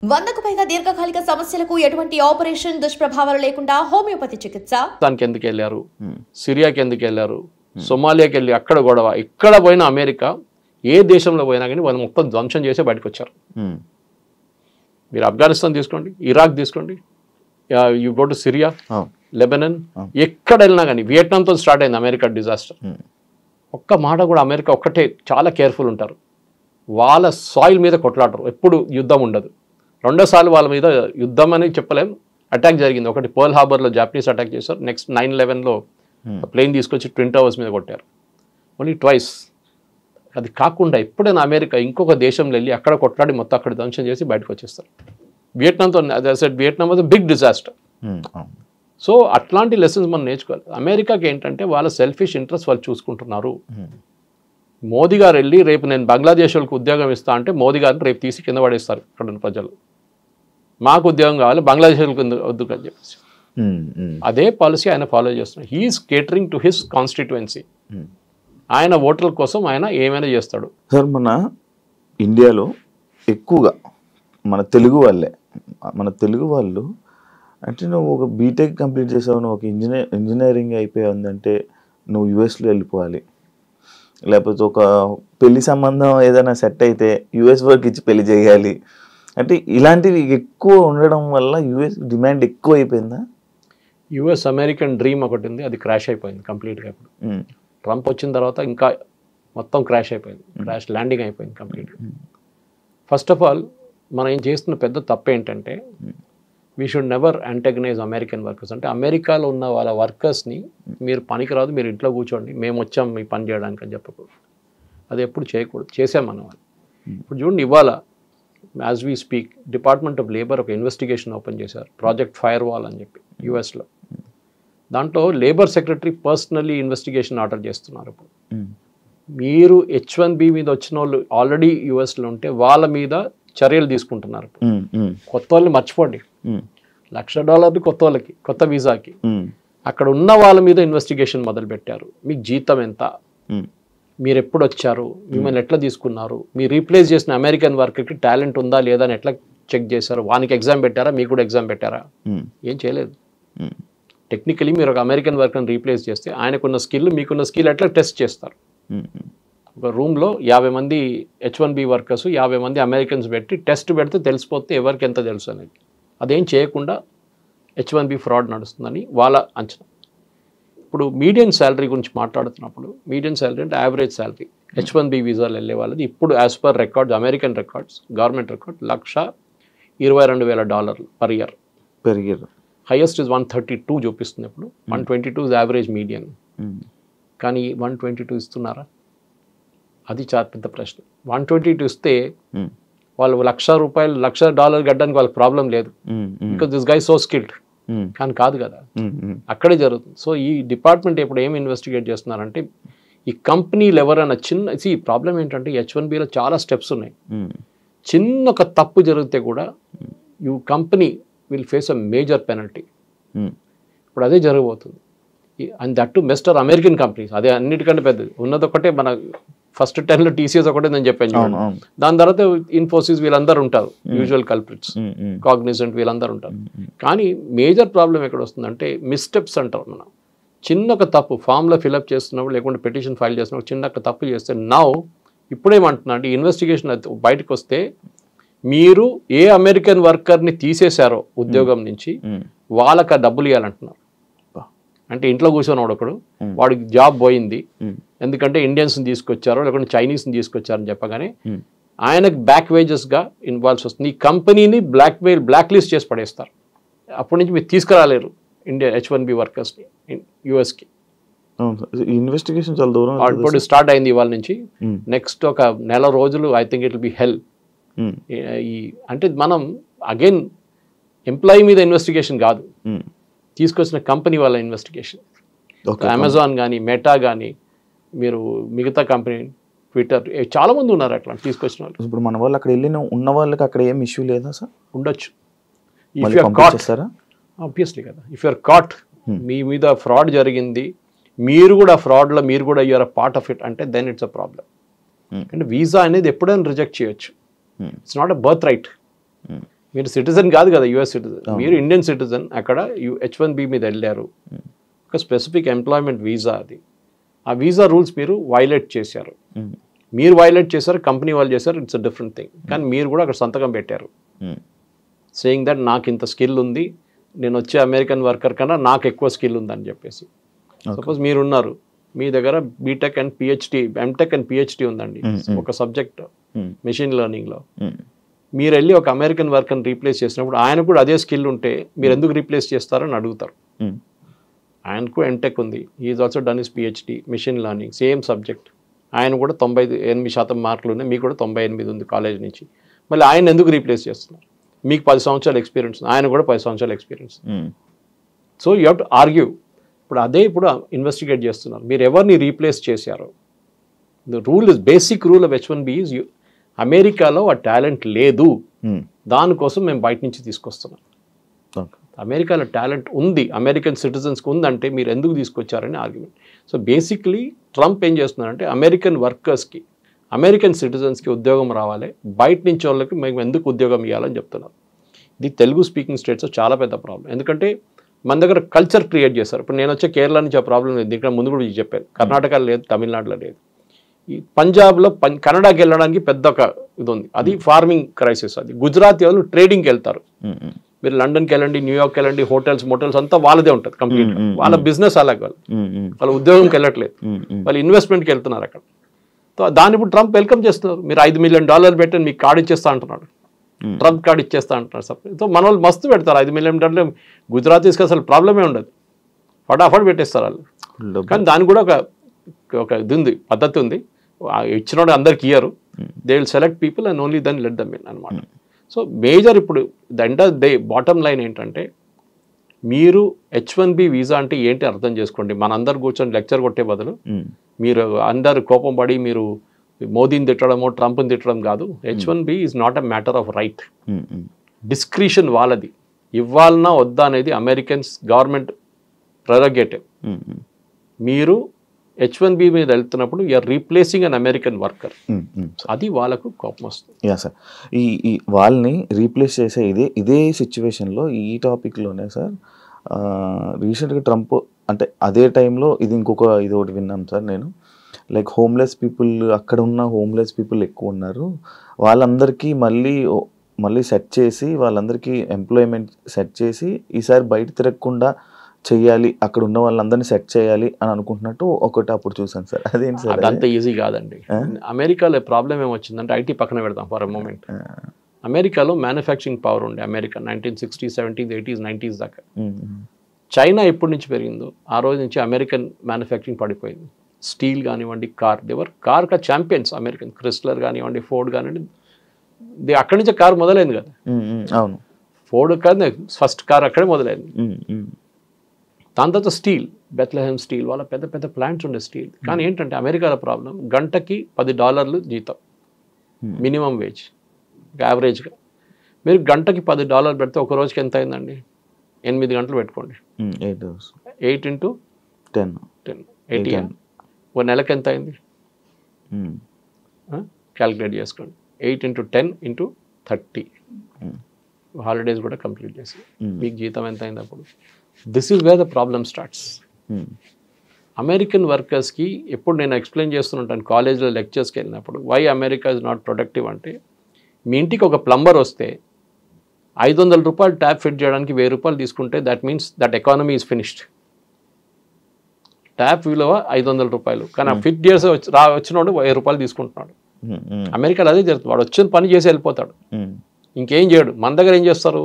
100కు పైగా దీర్ఘకాలిక సమస్యలకు ఎటువంటి ఆపరేషన్ దుష్ప్రభావాలు లేకుండా హోమియోపతి చికిత్స. దానికి ఎందుకు వెళ్ళారు, సిరియాకి ఎందుకు వెళ్ళారు, సోమాలియాకి వెళ్ళి అక్కడ గొడవ, ఎక్కడ పోయినా అమెరికా ఏ దేశంలో పోయినా కానీ వాళ్ళు మొత్తం ధ్వంసం చేసే బయటకు వచ్చారు. మీరు ఆఫ్ఘనిస్తాన్ తీసుకోండి, ఇరాక్ తీసుకోండి, you go to Syria, Lebanon, ఎక్కడ వెళ్ళినా కానీ వియట్నాంతో స్టార్ట్ అయింది అమెరికా డిజాస్టర్. ఒక్క మాట కూడా అమెరికా ఒక్కటే చాలా కేర్ఫుల్ ఉంటారు. వాళ్ళ సాయిల్ మీద కొట్లాడరు, ఎప్పుడు యుద్ధం ఉండదు. రెండోసార్లు వాళ్ళ మీద యుద్ధం అని చెప్పలేం, అటాక్ జరిగింది. ఒకటి పర్ల్ హార్బర్లో జాపనీస్ అటాక్ చేశారు, నెక్స్ట్ 9/11లో ప్లేన్ తీసుకొచ్చి ట్విన్ టవర్స్ మీద కొట్టారు. Only twice. అది కాకుండా ఎప్పుడైనా అమెరికా ఇంకొక దేశంలో వెళ్ళి అక్కడ కొట్లాడి మొత్తం అక్కడ ధ్వంసం చేసి బయటకు వచ్చేస్తారు. వియట్నాంతో Vietnam was big disaster. So అట్లాంటి లెసన్స్ మనం నేర్చుకోవాలి. అమెరికాకి ఏంటంటే వాళ్ళ సెల్ఫిష్ ఇంట్రెస్ట్ వాళ్ళు చూసుకుంటున్నారు. మోదీ గారు వెళ్ళి రేపు నేను బంగ్లాదేశ్ వాళ్ళకి ఉద్యోగం ఇస్తా అంటే మోదీ గారిని రేపు తీసి కింద పడేస్తారు ఇక్కడ ఉన్న ప్రజలు. మాకు ఉద్యోగం కావాలి, బంగ్లాదేశ్ వాళ్ళకి వద్దు అని చెప్పేసి అదే పాలసీ ఆయన ఫాలో చేస్తున్నాడు. He's catering to his constituency. ఆయన ఓటర్ల కోసం ఆయన ఏమైనా చేస్తాడు. సార్ మన ఇండియాలో ఎక్కువగా మన తెలుగు వాళ్ళు అంటే నువ్వు ఒక బీటెక్ కంప్లీట్ చేసావు, నువ్వు ఒక ఇంజనీరింగ్ అయిపోయిందంటే నువ్వు యుఎస్లో వెళ్ళిపోవాలి, లేకపోతే ఒక పెళ్లి సంబంధం ఏదైనా సెట్ అయితే యుఎస్ వర్క్ ఇచ్చి పెళ్లి చేయాలి అంటే ఇలాంటివి ఎక్కువ ఉండడం వల్ల యుఎస్ డిమాండ్ ఎక్కువ అయిపోయిందా? యుఎస్ అమెరికన్ డ్రీమ్ ఒకటి ఉంది, అది క్రాష్ అయిపోయింది కంప్లీట్గా. ఇప్పుడు ట్రంప్ వచ్చిన తర్వాత ఇంకా మొత్తం క్రాష్ అయిపోయింది, క్రాష్ ల్యాండింగ్ అయిపోయింది కంప్లీట్గా. ఫస్ట్ ఆఫ్ ఆల్ మనం ఏం చేస్తున్న పెద్ద తప్పు ఏంటంటే we should never antagonise American workers. అంటే అమెరికాలో ఉన్న వాళ్ళ వర్కర్స్ని మీరు పనికిరాదు, మీరు ఇంట్లో కూర్చోండి, మేము వచ్చాం మీ పని చేయడానికి అని చెప్పకూడదు. అది ఎప్పుడు చేయకూడదు, చేసాం మనం. ఇప్పుడు చూడండి, ఇవాళ as we speak department of labour ఒక ఇన్వెస్టిగేషన్ ఓపెన్ చేశారు, ప్రాజెక్ట్ ఫైర్ వాల్ అని చెప్పి యుఎస్లో. దాంట్లో labour secretary personally investigation order చేస్తున్నారు. ఇప్పుడు మీరు H1B మీద వచ్చిన వాళ్ళు ఆల్రెడీ యుఎస్లో ఉంటే వాళ్ళ మీద చర్యలు తీసుకుంటున్నారు. కొత్త వాళ్ళని మర్చిపోండి, $1,00,000 కొత్త వాళ్ళకి, కొత్త వీసాకి. అక్కడ ఉన్న వాళ్ళ మీద ఇన్వెస్టిగేషన్ మొదలు పెట్టారు. మీకు జీతం ఎంత, మీరు ఎప్పుడు వచ్చారు, మిమ్మల్ని ఎట్లా తీసుకున్నారు, మీరు రీప్లేస్ చేసిన అమెరికన్ వర్కర్కి టాలెంట్ ఉందా లేదా అని ఎట్లా చెక్ చేశారు, వానికి ఎగ్జామ్ పెట్టారా, మీకు కూడా ఎగ్జామ్ పెట్టారా? ఏం చేయలేదు. టెక్నికలీ మీరు ఒక అమెరికన్ వర్కర్ని రీప్లేస్ చేస్తే ఆయనకున్న స్కిల్ మీకున్న స్కిల్ ఎట్లా టెస్ట్ చేస్తారు. ఒక రూమ్లో 50 మంది H1B వర్కర్స్, 50 మంది అమెరికన్స్ పెట్టి టెస్ట్ పెడితే తెలిసిపోతే ఎవరికి ఎంత తెలుసు అనేది. అదేం చేయకుండా H1B ఫ్రాడ్ నడుస్తుందని వాళ్ళ అంచనా. ఇప్పుడు మీడియం శాలరీ గురించి మాట్లాడుతున్నప్పుడు మీడియం శాలరీ అంటే యావరేజ్ శాలరీ H1B వీసాలు వెళ్ళే వాళ్ళది ఇప్పుడు as per records, American records, government record $1,22,000 per year. Highest is 132 చూపిస్తుంది. ఇప్పుడు 122 ఇస్ యావరేజ్ మీడియం. కానీ 122 ఇస్తున్నారా? అది చాలా పెద్ద ప్రశ్న. 122 ఇస్తే వాళ్ళు $1,00,000 $1,00,000 గడ్డానికి వాళ్ళకి ప్రాబ్లం లేదు, because this guy so skilled. కానీ కాదు కదా, అక్కడే జరుగుతుంది. సో ఈ డిపార్ట్మెంట్ ఇప్పుడు ఏం ఇన్వెస్టిగేట్ చేస్తున్నారంటే ఈ కంపెనీలు ఎవరైనా ఈ ప్రాబ్లం ఏంటంటే H1Bలో చాలా స్టెప్స్ ఉన్నాయి. చిన్న ఒక తప్పు జరిగితే కూడా you company will face a major penalty. ఇప్పుడు అదే జరగబోతుంది. And that to mister American companies, అదే అన్నిటికంటే పెద్దది. ఉన్నది ఒకటే, మన ఫస్ట్ 10లో TCS ఒకటే నేను చెప్పాను. దాని తర్వాత ఇన్ఫోసిస్ వీళ్ళందరూ ఉంటారు, యూజువల్ కల్ప్రిట్స్, కాగ్నిజెంట్ వీళ్ళందరూ ఉంటారు. కానీ మేజర్ ప్రాబ్లం ఎక్కడ వస్తుందంటే మిస్టెప్స్ అంటారు. మనం చిన్న ఒక తప్పు ఫామ్లో ఫిల్అప్ చేస్తున్నప్పుడు, లేకుంటే పిటిషన్ ఫైల్ చేస్తున్నప్పుడు చిన్న ఒక తప్పు చేస్తే ఇప్పుడేమంటున్నా అంటే ఇన్వెస్టిగేషన్ బయటకు వస్తే మీరు ఏ అమెరికన్ వర్కర్ని తీసేశారో ఉద్యోగం నుంచి వాళ్ళకి ఆ డబ్బులు ఇవ్వాలంటున్నారు. అంటే ఇంట్లో కూర్చొని ఒకడు వాడికి జాబ్ పోయింది ఎందుకంటే ఇండియన్స్ని తీసుకొచ్చారో లేకుంటే చైనీస్ని తీసుకొచ్చారని చెప్పగానే ఆయనకు బ్యాక్ వేజెస్గా ఇన్వాల్వ్స్ వస్తుంది. ఈ కంపెనీని బ్లాక్ లిస్ట్ చేసి పడేస్తారు. అప్పటి నుంచి మీరు తీసుకురాలేరు ఇండియా H1B వర్కర్స్ని యుఎస్కి. ఇన్వెస్టిగేషన్ చాలా దూరం ఇప్పుడు స్టార్ట్ అయింది ఇవాళ నుంచి. నెక్స్ట్ ఒక నెల రోజులు I think it will be hell. అంటే మనం అగైన్ ఎంప్లాయీ మీద ఇన్వెస్టిగేషన్ కాదు, తీసుకొచ్చిన కంపెనీ వాళ్ళ ఇన్వెస్టిగేషన్. అమెజాన్ కానీ, మెటా కానీ, మీరు మిగతా కంపెనీ, ట్విట్టర్, చాలా మంది ఉన్నారు అట్లా తీసుకొచ్చిన వాళ్ళు. ఇప్పుడు మన వాళ్ళు అక్కడ వెళ్ళిన ఉన్న వాళ్ళకి అక్కడ ఏం ఇష్యూ లేదా సార్? ఉండొచ్చు. ఇఫ్ యూఆర్ కాట్, ఆబ్వియస్లీ కదా, ఇఫ్ యూఆర్ కాట్, మీ మీద ఫ్రాడ్ జరిగింది, మీరు కూడా ఫ్రాడ్లో మీరు కూడా you're a part of it అంటే దెన్ ఇట్స్ అ ప్రాబ్లం. అంటే వీసా అనేది ఎప్పుడైనా రిజెక్ట్ చేయొచ్చు. It's not a birth right. మీరు సిటిజన్ కాదు కదా, యుఎస్ సిటిజన్, మీరు ఇండియన్ సిటిజన్. అక్కడ H1B మీద వెళ్ళారు, ఒక స్పెసిఫిక్ ఎంప్లాయ్మెంట్ వీసా, అది ఆ వీసా రూల్స్ మీరు వైలేట్ చేశారు. మీరు వైలేట్ చేశారు, కంపెనీ వాళ్ళు చేశారు, ఇట్స్ అ డిఫరెంట్ థింగ్. కానీ మీరు కూడా అక్కడ సంతకం పెట్టారు సేయింగ్ దట్ నాకు ఇంత స్కిల్ ఉంది, నేను వచ్చే అమెరికన్ వర్కర్ కన్నా నాకు ఎక్కువ స్కిల్ ఉందని చెప్పేసి. సపోజ్ మీరున్నారు, మీ దగ్గర BTech and PhD, MTech and PhD ఉందండి ఒక సబ్జెక్ట్ మెషిన్ లెర్నింగ్లో. మీరు వెళ్ళి ఒక అమెరికన్ వర్కర్ని రీప్లేస్ చేసినప్పుడు ఆయన కూడా అదే స్కిల్ ఉంటే మీరు ఎందుకు రీప్లేస్ చేస్తారని అడుగుతారు. ఆయనకు ఎంటెక్ ఉంది, is also done is PhD machine learning, same subject. ఆయన కూడా 98% మార్కులు ఉన్నాయి, మీకు కూడా 98 ఉంది కాలేజ్ నుంచి. మళ్ళీ ఆయన ఎందుకు రీప్లేస్ చేస్తున్నారు? మీకు 10 సంవత్సరాల ఎక్స్పీరియన్స్, ఆయన కూడా 10 సంవత్సరాల experience. So you have to argue. ఇప్పుడు అదే ఇప్పుడు ఇన్వెస్టిగేట్ చేస్తున్నారు, మీరు ఎవరిని రీప్లేస్ చేశారు. The rule is, basic rule of H1B is అమెరికాలో ఆ టాలెంట్ లేదు, దానికోసం మేము బయట నుంచి తీసుకొస్తున్నాం. అమెరికాలో టాలెంట్ ఉంది, అమెరికన్ సిటిజన్స్కి ఉందంటే మీరు ఎందుకు తీసుకొచ్చారని ఆర్గ్యుమెంట్. సో బేసిక్లీ ట్రంప్ ఏం చేస్తున్నారంటే అమెరికన్ వర్కర్స్కి, అమెరికన్ సిటిజన్స్కి ఉద్యోగం రావాలి, బయట నుంచి వాళ్ళకి మేము ఎందుకు ఉద్యోగం ఇవ్వాలని చెప్తున్నారు. ఇది తెలుగు స్పీకింగ్ స్టేట్స్లో చాలా పెద్ద ప్రాబ్లం. ఎందుకంటే మన దగ్గర కల్చర్ క్రియేట్ చేస్తారు. ఇప్పుడు నేను వచ్చే కేరళ నుంచి ఆ ప్రాబ్లం లేదు, ఇక్కడ ముందు కూడా చెప్పాను, కర్ణాటకలో లేదు, తమిళనాడులో లేదు. ఈ పంజాబ్లో కన్నడకి వెళ్ళడానికి పెద్ద ఒక ఇది ఉంది, అది ఫార్మింగ్ క్రైసిస్. అది గుజరాతీ వాళ్ళు ట్రేడింగ్కి వెళ్తారు. మీరు లండన్కి వెళ్ళండి, న్యూయార్క్ వెళ్ళండి, హోటల్స్ మోటల్స్ అంతా వాళ్ళదే ఉంటుంది కంప్లీట్. వాళ్ళ బిజినెస్ అలాగే, వాళ్ళ ఉద్యోగంకి వెళ్ళట్లేదు, వాళ్ళు ఇన్వెస్ట్మెంట్కి వెళ్తున్నారు అక్కడ. సో దాన్ని ఇప్పుడు ట్రంప్ వెల్కమ్ చేస్తున్నారు. మీరు $5 మిలియన్ పెట్టండి, మీకు కార్డు ఇచ్చేస్తా అంటున్నాడు, ట్రంప్ కార్డు ఇచ్చేస్తా అంటున్నారు సపరేట్. సో మన వాళ్ళు మస్తు పెడతారు $5 మిలియన్. గుజరాతీస్కి అసలు ప్రాబ్లమే ఉండదు, ఫటాఫట్ పెట్టేస్తారు వాళ్ళు. కానీ దానికి కూడా ఒక ఇది ఉంది, పద్ధతి ఉంది. ఇచ్చినోడు అందరికి ఇయ్యరు, they will select people and only then let them in అనమాట. సో మేజర్ ఇప్పుడు the end of day bottom line ఏంటంటే, మీరు H1B వీసా అంటే ఏంటి అర్థం చేసుకోండి. మనందరు కూర్చొని లెక్చర్ కొట్టే బదులు మీరు అందరు కోపం పడి మీరు మోదీని తిట్టడమో ట్రంప్ని తిట్టడం కాదు. H1B is not a matter of right, discretion వాళ్ళది. ఇవ్వాలన్నా వద్దా అనేది అమెరికన్స్ గవర్నమెంట్ ప్రెరగేటివ్. మీరు H1B మీద వెళ్తున్నప్పుడు you're replacing an American worker, అది వాళ్ళకు కోపం వస్తుంది. యా సార్, ఈ వాళ్ళని రీప్లేస్ చేసే ఇదే సిచ్యువేషన్లో ఈ టాపిక్లోనే సార్ రీసెంట్గా ట్రంప్ అంటే అదే టైంలో ఇది ఒకటి విన్నాం సార్ నేను, లైక్ హోమ్లెస్ పీపుల్, అక్కడ ఉన్న హోమ్లెస్ పీపుల్ ఎక్కువ ఉన్నారు, వాళ్ళందరికీ మళ్ళీ సెట్ చేసి వాళ్ళందరికీ ఎంప్లాయ్మెంట్ సెట్ చేసి ఈసారి బయట తిరగకుండా చెయ్యాలి, అక్కడ ఉన్న వాళ్ళందరినీ సెట్ చేయాలి అని అనుకుంటున్నట్టు ఒకటి అప్పుడు చూసాను సార్. అదేంటి సార్? అదంత ఈజీ కాదండి. అమెరికాలో ప్రాబ్లం ఏమొచ్చిందంటే, ఐటీ పక్కన పెడతాం ఫర్ ఎ మూమెంట్. అమెరికాలో మ్యానుఫ్యాక్చరింగ్ పవర్ ఉండే America 1960s, 70s, 80s, 90s దాకా. చైనా ఎప్పటి నుంచి పెరిగిందో ఆ రోజు నుంచి అమెరికన్ మ్యానుఫ్యాక్చరింగ్ పడిపోయింది. స్టీల్ కానివ్వండి, కార్ ఛాంపియన్స్ అమెరికన్, క్రిస్లర్ కానివ్వండి, ఫోర్డ్ కానివ్వండి, అక్కడి నుంచే కార్ మొదలైంది కదా. అవును, ఫోర్డ్ కాదు ఫస్ట్ కార్ అక్కడే మొదలైంది. దాని తర్వాత స్టీల్, బెత్లెహెమ్ స్టీల్, వాళ్ళ పెద్ద పెద్ద ప్లాంట్స్ ఉండే స్టీల్. కానీ ఏంటంటే అమెరికాలో ప్రాబ్లం, గంటకి $10 జీతం మినిమం వేజ్ యావరేజ్గా. మీరు గంటకి $10 పెడితే ఒక రోజుకి ఎంత అయిందండి? 8 గంటలు పెట్టుకోండి, 8 into 10, 80. ఒక నెలకి ఎంత అయింది క్యాలిక్యులేట్ చేసుకోండి. 8 into 10 into 30, హాలిడేస్ కూడా కంప్లీట్ చేసి మీకు జీతం ఎంత అయింది అప్పుడు? This is where the problem starts. American వర్కర్స్కి ఎప్పుడు నేను ఎక్స్ప్లెయిన్ చేస్తుంటాను కాలేజ్లో లెక్చర్స్కి వెళ్ళినప్పుడు, why America is not productive అంటే, మీ ఇంటికి ఒక ప్లంబర్ వస్తే $500 ట్యాప్ ఫిట్ చేయడానికి $1000 తీసుకుంటే that means that economy is finished. Tap విలువ $500, కానీ ఆ ఫిట్ చేసి వచ్చినోడు $1000 తీసుకుంటున్నాడు. అమెరికాలో అదే జరుగుతుంది, వాడు వచ్చిన పని చేసి వెళ్ళిపోతాడు, ఇంకేం చేయడు. మన దగ్గర ఏం చేస్తారు,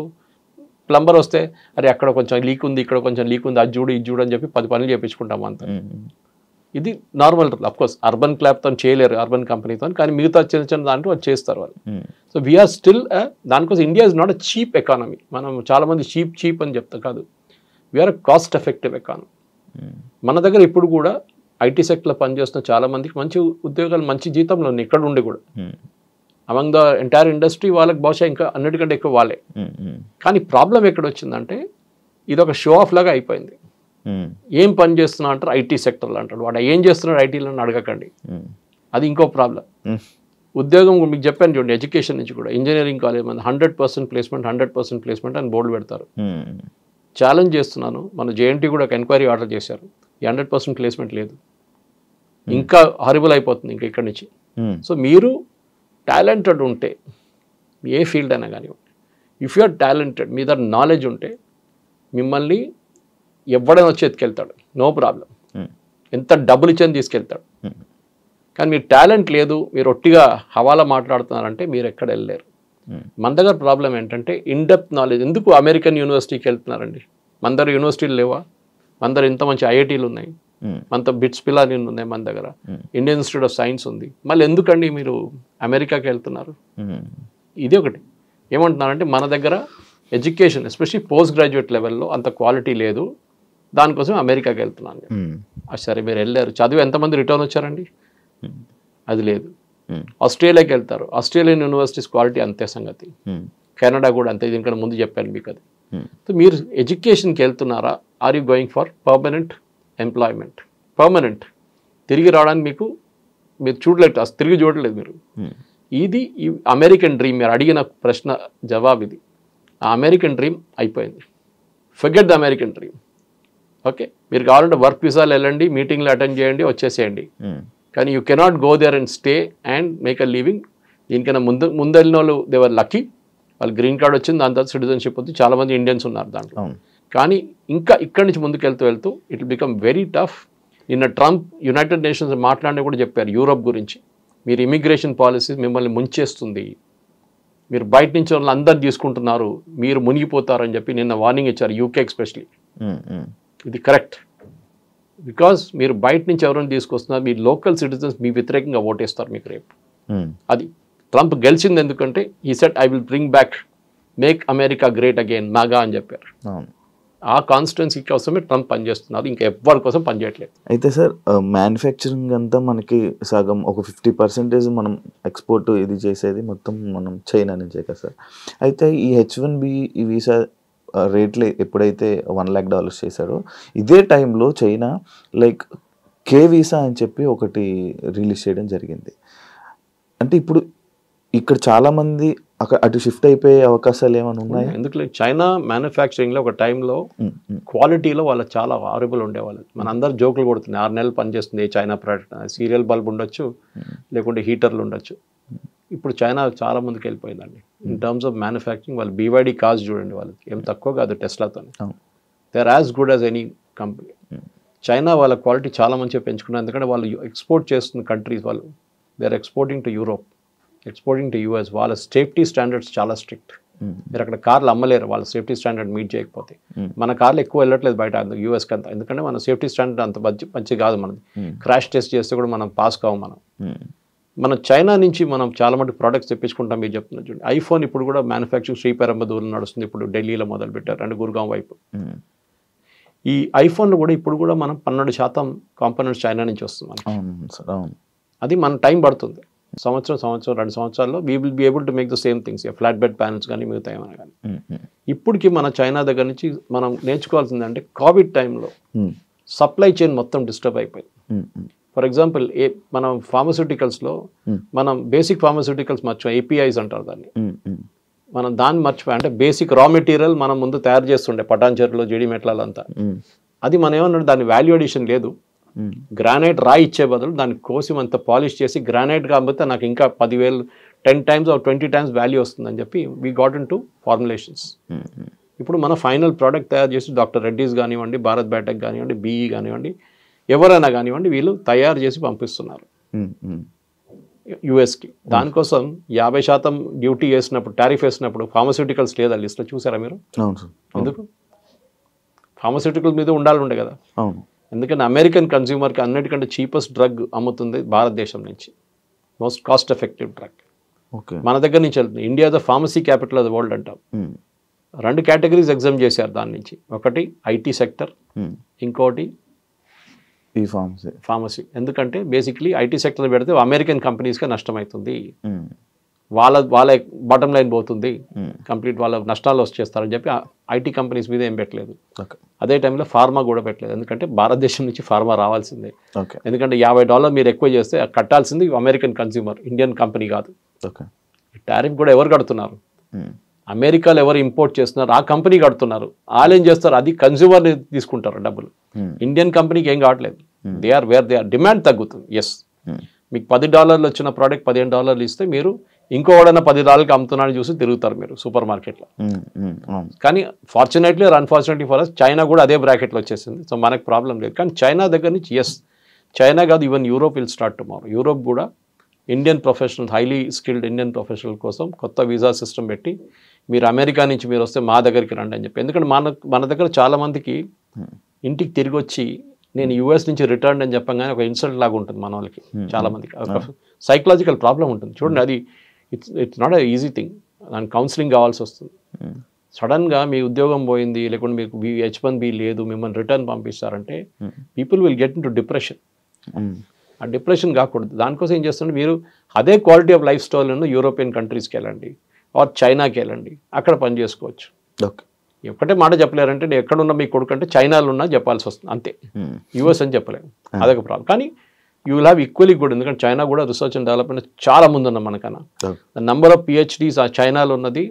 ప్లంబర్ వస్తే అరే అక్కడ కొంచెం లీక్ ఉంది, ఇక్కడ కొంచెం లీక్ ఉంది, అది చూడు ఇది చూడు అని చెప్పి 10 పనులు చేయించుకుంటాం అంతా. ఇది నార్మల్. అఫ్కోర్స్ అర్బన్ క్లాప్తో చేయలేరు, అర్బన్ కంపెనీతో, కానీ మిగతా చిన్న చిన్న దాంట్లో వాళ్ళు చేస్తారు వాళ్ళు. సో వీఆర్ స్టిల్ దానికోసం India is not a cheap economy. మనం చాలామంది చీప్ అని చెప్తాం, కాదు, వీఆర్ అ కాస్ట్ ఎఫెక్టివ్ ఎకానమీ. మన దగ్గర ఇప్పుడు కూడా ఐటీ సెక్టర్లో పనిచేస్తున్న చాలామందికి మంచి ఉద్యోగాలు, మంచి జీతంలో ఉన్నాయి ఇక్కడ ఉండి కూడా. అమంగ్ ద ఎంటైర్ ఇండస్ట్రీ వాళ్ళకి బహుశా ఇంకా అన్నిటికంటే ఎక్కువ వాళ్ళే. కానీ ప్రాబ్లం ఎక్కడ వచ్చిందంటే, ఇది ఒక షో ఆఫ్ లాగా అయిపోయింది. ఏం పని చేస్తున్నా అంటారు, ఐటీ సెక్టర్లో అంటాడు, వాడు ఏం చేస్తున్నాడు ఐటీలో అడగకండి, అది ఇంకో ప్రాబ్లం. ఉద్యోగం మీకు చెప్పాను చూడండి, ఎడ్యుకేషన్ నుంచి కూడా ఇంజనీరింగ్ కాలేజ్ మన 100% ప్లేస్మెంట్ 100% ప్లేస్మెంట్ అని బోర్డు పెడతారు. ఛాలెంజ్ చేస్తున్నాను, మన జేఎన్టీ కూడా ఒక ఎంక్వైరీ ఆర్డర్ చేశారు, 100% ప్లేస్మెంట్ లేదు, ఇంకా హారిబుల్ అయిపోతుంది ఇంకా ఇక్కడి నుంచి. సో మీరు టాలెంటెడ్ ఉంటే ఏ ఫీల్డ్ అయినా కానివ్వండి, ఇఫ్ యు ఆర్ టాలెంటెడ్, మీ దగ్గర నాలెడ్జ్ ఉంటే మిమ్మల్ని ఎవడైనా వచ్చి ఎత్తుకెళ్తాడు, నో ప్రాబ్లం. ఎంత డబ్బులు ఇచ్చని తీసుకెళ్తాడు. కానీ మీరు టాలెంట్ లేదు, మీరు ఒట్టిగా హవాలా మాట్లాడుతున్నారంటే మీరు ఎక్కడ వెళ్ళలేరు. మన దగ్గర ప్రాబ్లం ఏంటంటే ఇన్డెప్త్ నాలెడ్జ్. ఎందుకు అమెరికన్ యూనివర్సిటీకి వెళ్తున్నారండి? మన దగ్గర యూనివర్సిటీలు లేవా? మన దగ్గర ఇంత మంచి ఐఐటీలు ఉన్నాయి, మనతో బిట్స్ పిల్లలు ఉన్నాయి, మన దగ్గర ఇండియన్ ఇన్స్టిట్యూట్ ఆఫ్ సైన్స్ ఉంది. మళ్ళీ ఎందుకండి మీరు అమెరికాకి వెళ్తున్నారు? ఇది ఒకటి. ఏమంటున్నారంటే మన దగ్గర ఎడ్యుకేషన్ ఎస్పెషల్లీ పోస్ట్ గ్రాడ్యుయేట్ లెవెల్లో అంత క్వాలిటీ లేదు, దానికోసం అమెరికాకి వెళ్తున్నాను. సరే మీరు వెళ్ళారు, చదివి ఎంతమంది రిటర్న్ వచ్చారండి? అది లేదు. ఆస్ట్రేలియాకి వెళ్తారు, ఆస్ట్రేలియన్ యూనివర్సిటీస్ క్వాలిటీ అంతే సంగతి. కెనడా కూడా అంతే, దీనికన్నా ముందు చెప్పాను మీకు అది. సో మీరు ఎడ్యుకేషన్కి వెళ్తున్నారా? Are you going for permanent employment? Permanent తిరిగి రావడానికి మీరు చూడలేదు, అసలు తిరిగి చూడలేదు మీరు. ఇది ఈ అమెరికన్ డ్రీమ్. మీరు అడిగిన ప్రశ్న జవాబు ఇది. ఆ అమెరికన్ డ్రీమ్ అయిపోయింది. Forget the American dream. Okay, మీరు కావాలంటే వర్క్ వీసాలు వెళ్ళండి, మీటింగ్లు అటెండ్ చేయండి, వచ్చేసేయండి. కానీ you cannot go there and stay and make a living. దీనికన్నా ముందు వెళ్ళిన వాళ్ళు దేవర్ లక్కీ, వాళ్ళు గ్రీన్ కార్డ్ వచ్చింది, దాని తర్వాత సిటిజన్షిప్ వచ్చి చాలామంది ఇండియన్స్ ఉన్నారు దాంట్లో. కానీ ఇంకా ఇక్కడి నుంచి ముందుకు వెళ్తూ it will become very tough. నిన్న ట్రంప్ యునైటెడ్ నేషన్స్ మాట్లాడినా కూడా చెప్పారు యూరోప్ గురించి, మీరు ఇమిగ్రేషన్ పాలసీ మిమ్మల్ని ముంచేస్తుంది, మీరు బయట నుంచి వాళ్ళు అందరు తీసుకుంటున్నారు, మీరు మునిగిపోతారు అని చెప్పి నిన్న వార్నింగ్ ఇచ్చారు, యూకే ఎస్పెషలీ. ఇది కరెక్ట్. బికాజ్ మీరు బయట నుంచి ఎవరైనా తీసుకొస్తున్నారు, మీ లోకల్ సిటిజన్స్ మీ వ్యతిరేకంగా ఓటేస్తారు మీకు రేపు. అది ట్రంప్ గెలిచింది ఎందుకంటే ఈ set I will bring back, make America great again, MAGA అని చెప్పారు. ఆ కాన్స్టిట్యున్సీ కోసమే ట్రంప్ పనిచేస్తున్నారు, ఇంకా ఎవరి కోసం పనిచేయట్లేదు. అయితే సార్ మ్యానుఫ్యాక్చరింగ్ అంతా మనకి సగం ఒక 50% మనం ఎక్స్పోర్ట్ ఇది చేసేది మొత్తం మనం చైనా నుంచే కదా సార్. అయితే ఈ H1B ఈ వీసా రేట్లు ఎప్పుడైతే $1,00,000 చేశారో, ఇదే టైంలో చైనా లైక్ కే వీసా అని చెప్పి ఒకటి రిలీజ్ చేయడం జరిగింది. అంటే ఇప్పుడు ఇక్కడ చాలామంది అటు షిఫ్ట్ అయిపోయే అవకాశాలు ఏమైనా ఉన్నాయి? ఎందుకు చైనా మ్యానుఫ్యాక్చరింగ్లో ఒక టైంలో క్వాలిటీలో వాళ్ళు చాలా హారబుల్ ఉండేవాళ్ళు. మన అందరు జోకులు కొడుతున్నాయి, 6 నెలలు పనిచేస్తుంది చైనా ప్రోడక్ట్, సీరియల్ బల్బ్ ఉండొచ్చు, లేకుంటే హీటర్లు ఉండొచ్చు. ఇప్పుడు చైనా చాలా ముందుకు వెళ్ళిపోయిందండి ఇన్ టర్మ్స్ ఆఫ్ మ్యానుఫ్యాక్చరింగ్. వాళ్ళు BYD కార్స్ చూడండి, వాళ్ళకి ఏం తక్కువ కాదు టెస్లాతో. They are as good as any company. China వాళ్ళ క్వాలిటీ చాలా మంచిగా పెంచుకున్నారు, ఎందుకంటే వాళ్ళు ఎక్స్పోర్ట్ చేస్తున్న కంట్రీస్, వాళ్ళు they are exporting to Europe, exporting to US. వాళ్ళ సేఫ్టీ స్టాండర్డ్స్ చాలా స్ట్రిక్ట్. మీరు అక్కడ కార్లు అమ్మలేరు వాళ్ళ సేఫ్టీ స్టాండర్డ్ మీట్ చేయకపోతే. మన కార్లు ఎక్కువ వెళ్ళట్లేదు బయట యూఎస్కి అంతా, ఎందుకంటే మన సేఫ్టీ స్టాండర్డ్ అంత మంచి కాదు మనది. క్రాష్ టెస్ట్ చేస్తే కూడా మనం పాస్ కావు. మన చైనా నుంచి మనం చాలా మటుకు ప్రోడక్ట్స్ తెప్పించుకుంటాం. మీరు చెప్తున్నారు చూడండి, ఐఫోన్ ఇప్పుడు కూడా మ్యానుఫ్యాక్చరింగ్ శ్రీపెరంబదూరులో నడుస్తుంది, ఇప్పుడు ఢిల్లీలో మొదలు పెట్టారు, అండ్ గుర్గాం వైపు. ఈ ఐఫోన్లో కూడా ఇప్పుడు కూడా మనం 12% కాంపోనెంట్స్ చైనా నుంచి వస్తుంది. అది మన టైం పడుతుంది, సంవత్సరం 2 సంవత్సరాల్లో we will be able to make the same things, flat bed panels కానీ మిగతా ఏమైనా కానీ. ఇప్పటికి మన చైనా దగ్గర నుంచి మనం నేర్చుకోవాల్సింది అంటే కోవిడ్ టైంలో సప్లై చైన్ మొత్తం డిస్టర్బ్ అయిపోయింది. ఫర్ ఎగ్జాంపుల్ మనం ఫార్మస్యూటికల్స్లో మనం బేసిక్ ఫార్మస్యూటికల్స్ మర్చిపోయి APIs అంటారు దాన్ని, మనం దాన్ని మర్చిపోయి, అంటే బేసిక్ రా మెటీరియల్ మనం ముందు తయారు చేస్తుండే పటాన్చెరులో, జీడి మెట్లంతా. అది మనం ఏమన్నా దాని వాల్యూ అడిషన్ లేదు. గ్రానైట్ రాయి ఇచ్చే బదులు దాన్ని కోసి అంత పాలిష్ చేసి గ్రానైట్ కాబట్టి నాకు ఇంకా 10,000 10 times or 20 times వాల్యూ వస్తుందని చెప్పి we got in to formulations. ఇప్పుడు మన ఫైనల్ ప్రోడక్ట్ తయారు చేసి డాక్టర్ రెడ్డీస్ కానివ్వండి, భారత్ బయోటెక్ కానివ్వండి, BE కానివ్వండి, ఎవరైనా కానివ్వండి, వీళ్ళు తయారు చేసి పంపిస్తున్నారు యుఎస్కి. దానికోసం 50% డ్యూటీ వేసినప్పుడు, టారిఫ్ వేసినప్పుడు ఫార్మస్యూటికల్స్ లేదా లిస్ట్లో చూసారా మీరు? ఎందుకు? ఫార్మస్యూటికల్స్ మీద ఉండాలండే కదా. ఎందుకంటే అమెరికన్ కన్స్యూమర్కి అన్నిటికంటే చీపెస్ట్ డ్రగ్ అమ్ముతుంది భారతదేశం నుంచి, మోస్ట్ కాస్ట్ ఎఫెక్టివ్ డ్రగ్ మన దగ్గర నుంచి వెళ్తుంది. India the pharmacy capital of the world అంటాం. 2 కేటగిరీస్ ఎగ్జామ్ చేశారు దాని నుంచి, ఒకటి IT సెక్టర్, ఇంకోటి ఫార్మసీ. ఎందుకంటే బేసిక్లీ IT సెక్టర్ పెడితే అమెరికన్ కంపెనీస్గా నష్టమవుతుంది, వాళ్ళ బాటమ్ లైన్ పోతుంది, కంప్లీట్ వాళ్ళ నష్టాలు వచ్చేస్తారని చెప్పి ఐటీ కంపెనీస్ మీద ఏం పెట్టలేదు. అదే టైంలో ఫార్మా కూడా పెట్టలేదు, ఎందుకంటే భారతదేశం నుంచి ఫార్మా రావాల్సిందే. ఎందుకంటే $50 మీరు ఎక్కువ చేస్తే కట్టాల్సింది అమెరికన్ కన్స్యూమర్, ఇండియన్ కంపెనీ కాదు. టారిఫ్ కూడా ఎవరు కడుతున్నారు? అమెరికాలో ఎవరు ఇంపోర్ట్ చేస్తున్నారు ఆ కంపెనీ కడుతున్నారు. వాళ్ళు ఏం చేస్తారు, అది కన్స్యూమర్ తీసుకుంటారు డబ్బులు. ఇండియన్ కంపెనీకి ఏం కావట్లేదు. దే ఆర్ డిమాండ్ తగ్గుతుంది. ఎస్, మీకు $10 వచ్చిన ప్రోడక్ట్ $15 ఇస్తే మీరు ఇంకోడన్నా $10 అమ్ముతున్నాడని చూసి తిరుగుతారు మీరు సూపర్ మార్కెట్లో. కానీ fortunately or unfortunately for us China కూడా అదే బ్రాకెట్లో వచ్చేసింది. సో మనకు ప్రాబ్లం లేదు. కానీ చైనా దగ్గర నుంచి ఎస్, చైనా కాదు, even Europe will start tomorrow. Europe కూడా Indian professional, highly skilled Indian professional కోసం కొత్త వీసా సిస్టమ్ పెట్టి మీరు అమెరికా నుంచి మీరు వస్తే మా దగ్గరికి రండి అని చెప్పి. ఎందుకంటే మన దగ్గర చాలామందికి ఇంటికి తిరిగి వచ్చి నేను యూఎస్ నుంచి రిటర్న్ అని చెప్పగానే ఒక ఇన్సల్ట్ లాగా ఉంటుంది మన వాళ్ళకి. చాలామందికి ఒక సైకలాజికల్ ప్రాబ్లం ఉంటుంది. చూడండి, అది it's not a easy thing. దానికి కౌన్సిలింగ్ కావాల్సి వస్తుంది. సడన్గా మీ ఉద్యోగం పోయింది, లేకుంటే మీకు H1B లేదు, మిమ్మల్ని రిటర్న్ పంపిస్తారంటే people will get into depression. ఆ డిప్రెషన్ కాకూడదు. దానికోసం ఏం చేస్తుంటే మీరు అదే క్వాలిటీ ఆఫ్ లైఫ్ స్టైల్ ఉన్న యూరోపియన్ కంట్రీస్కి వెళ్ళండి, ఆర్ చైనాకి వెళ్ళండి, అక్కడ పని చేసుకోవచ్చు. ఒక్కటే మాట చెప్పలేరంటే నేను ఎక్కడున్నా మీ కొడుకు అంటే చైనాలో ఉన్నా చెప్పాల్సి వస్తుంది అంతే. యూఎస్ అని చెప్పలేము, అదొక ప్రాబ్లం. కానీ you will have equally good, ఎందుకంటే చైనా కూడా రీసెర్చ్ అండ్ డెవలప్మెంట్ చాలా ముందున్నాం మనకన్నా. ద నంబర్ ఆఫ్ PhDs ఆ చైనాలో ఉన్నది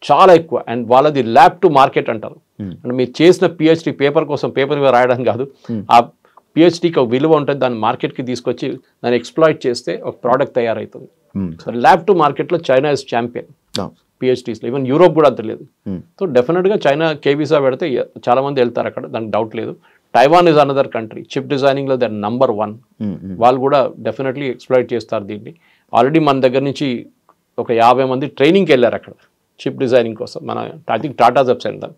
చాలా ఎక్కువ. అండ్ వాళ్ళది ల్యాబ్ టు మార్కెట్ అంటారు. అంటే మీరు చేసిన PhD పేపర్ కోసం పేపర్ మీద రాయడం కాదు, ఆ PhDకి ఒక విలువ ఉంటుంది. దాన్ని మార్కెట్కి తీసుకొచ్చి దాన్ని ఎక్స్ప్లాయిట్ చేస్తే ఒక ప్రోడక్ట్ తయారవుతుంది. ల్యాబ్ టు మార్కెట్లో చైనా ఇస్ ఛాంపియన్ PhDsలో. ఈవెన్ యూరోప్ కూడా అంత లేదు. సో డెఫినెట్గా చైనా వీసా పెడితే చాలామంది వెళ్తారు అక్కడ, దానికి డౌట్ లేదు. Taiwan is another country, chip డిజైనింగ్లో దర్ నంబర్ 1. వాళ్ళు కూడా డెఫినెట్లీ ఎక్స్ప్లాయిట్ చేస్తారు దీన్ని. ఆల్రెడీ మన దగ్గర నుంచి ఒక 50 మంది ట్రైనింగ్కి వెళ్ళారు అక్కడ చిప్ డిజైనింగ్ కోసం. మన ఐ థింక్ టాటా జబ్స్ వెళ్దాం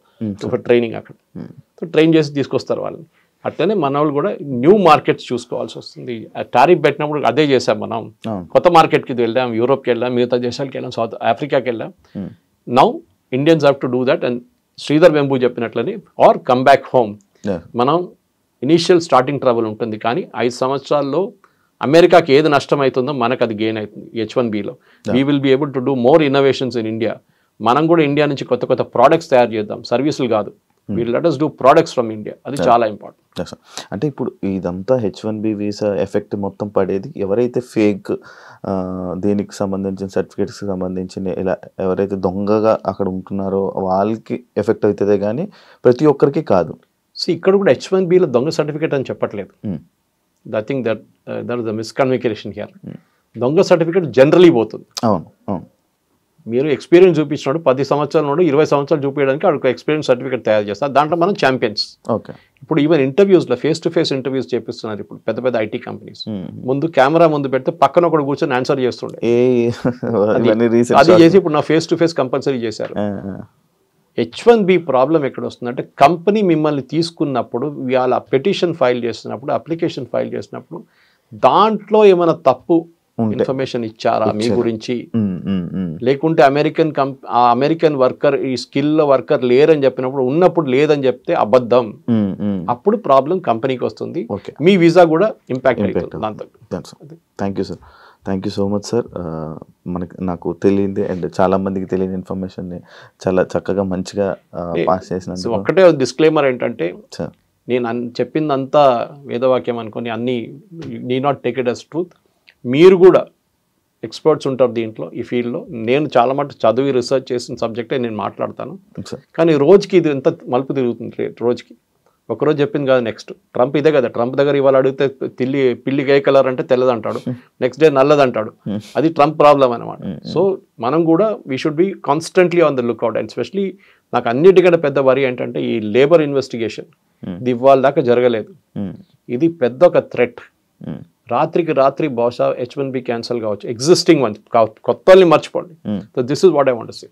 ఒక ట్రైనింగ్ అక్కడ. సో ట్రైన్ చేసి తీసుకొస్తారు వాళ్ళని. అట్లనే మన వాళ్ళు కూడా న్యూ మార్కెట్స్ చూసుకోవాల్సి వస్తుంది. టారిఫ్ పెట్టినప్పుడు అదే చేసాం మనం. కొత్త మార్కెట్కి వెళ్ళాం, యూరోప్కి వెళ్ళాం, మిగతా దేశాలకు వెళ్ళాం, సౌత్ ఆఫ్రికాకి వెళ్ళాం. Now Indians have to do that. And Sridhar Vembu చెప్పినట్లని ఆర్ కమ్ బ్యాక్ హోమ్. మనం ఇనీషియల్ స్టార్టింగ్ ట్రబుల్ ఉంటుంది, కానీ 5 సంవత్సరాల్లో అమెరికాకి ఏది నష్టం అవుతుందో మనకు అది గెయిన్ అవుతుంది. H1Bలో we will be able to do more innovations in India. మనం కూడా ఇండియా నుంచి కొత్త కొత్త ప్రోడక్ట్స్ తయారు చేద్దాం, సర్వీసులు కాదు. We'll let us do products from India. అది చాలా ఇంపార్టెంట్. అంటే ఇప్పుడు ఇదంతా H1B వీసా ఎఫెక్ట్ మొత్తం పడేది ఎవరైతే ఫేక్ దీనికి సంబంధించిన సర్టిఫికేట్స్కి సంబంధించిన ఇలా ఎవరైతే దొంగగా అక్కడ ఉంటున్నారో వాళ్ళకి ఎఫెక్ట్ అవుతుందే కానీ ప్రతి ఒక్కరికి కాదు. సో ఇక్కడ కూడా H1Bలో దొంగ సర్టిఫికేట్ అని చెప్పట్లేదు. I think that is the miscommunication here. దొంగ సర్టిఫికేట్ జనరలీ పోతుంది. అవును అవును. మీరు ఎక్స్పీరియన్స్ చూపించినాడు 10 సంవత్సరాల నుండి 20 సంవత్సరాలు చూపించడానికి అక్కడ ఎక్స్పీరియన్స్ సర్టిఫికేట్ తయారు చేస్తారు. దాంట్లో మనం ఛాంపియన్స్. ఓకే. ఇప్పుడు ఈవెన్ ఇంటర్వ్యూస్లో ఫేస్ టు ఫేస్ ఇంటర్వ్యూస్ చేపిస్తున్నారు ఇప్పుడు పెద్ద పెద్ద ఐటీ కంపెనీస్. ముందు కెమెరా ముందు పెడితే పక్కన ఒకటి కూర్చొని ఆన్సర్ చేస్తుండే. అది చేసి ఇప్పుడు నా ఫేస్ టు ఫేస్ కంపల్సరీ చేశారు. H1B ప్రాబ్లం ఎక్కడ వస్తుందంటే కంపెనీ మిమ్మల్ని తీసుకున్నప్పుడు వాళ్ళ పెటిషన్ ఫైల్ చేస్తున్నప్పుడు, అప్లికేషన్ ఫైల్ చేసినప్పుడు దాంట్లో ఏమైనా తప్పు ఇన్ఫర్మేషన్ ఇచ్చారా మీ గురించి, లేకుంటే అమెరికన్ వర్కర్ ఈ స్కిల్ వర్కర్ లేరని చెప్పినప్పుడు ఉన్నప్పుడు లేదని చెప్తే అబద్ధం. అప్పుడు ప్రాబ్లం కంపెనీకి వస్తుంది, మీ వీసా కూడా ఇంపాక్ట్ అవుతుంది దాంతో. Thank you sir, thank you so much sir. నాకు తెలియంది అండ్ చాలా మందికి తెలియని ఇన్ఫర్మేషన్ని చాలా చక్కగా మంచిగా పాస్ చేసిన. ఒక్కటే డిస్క్లైమర్ ఏంటంటే నేను చెప్పిందంతా వేదవాక్యం అనుకొని అన్ని need not take it as truth. మీరు కూడా ఎక్స్పర్ట్స్ ఉంటారు దీంట్లో, ఈ ఫీల్డ్లో. నేను చాలా మటు చదివి రీసెర్చ్ చేసిన సబ్జెక్టే నేను మాట్లాడతాను. కానీ రోజుకి ఇది ఎంత మలుపు తిరుగుతుంది. రోజుకి ఒకరోజు చెప్పింది కాదు, నెక్స్ట్ ట్రంప్ ఇదే కదా. ట్రంప్ దగ్గర ఇవాళ అడిగితే పిల్లికి ఏ కలర్ అంటే తెల్లదంటాడు, నెక్స్ట్ డే నల్లదంటాడు. అది ట్రంప్ ప్రాబ్లం అనమాట. సో మనం కూడా we should be constantly on the lookout. And specially నాకు అన్నిటికంటే పెద్ద వరి ఏంటంటే ఈ లేబర్ ఇన్వెస్టిగేషన్. ఇది ఇవాళ దాకా జరగలేదు. ఇది పెద్ద ఒక థ్రెట్. రాత్రికి రాత్రి బహుశా H1B క్యాన్సల్ కావచ్చు, ఎగ్జిస్టింగ్ వన్ కొత్తల్ని మర్చిపోండి. So this is what I want to say.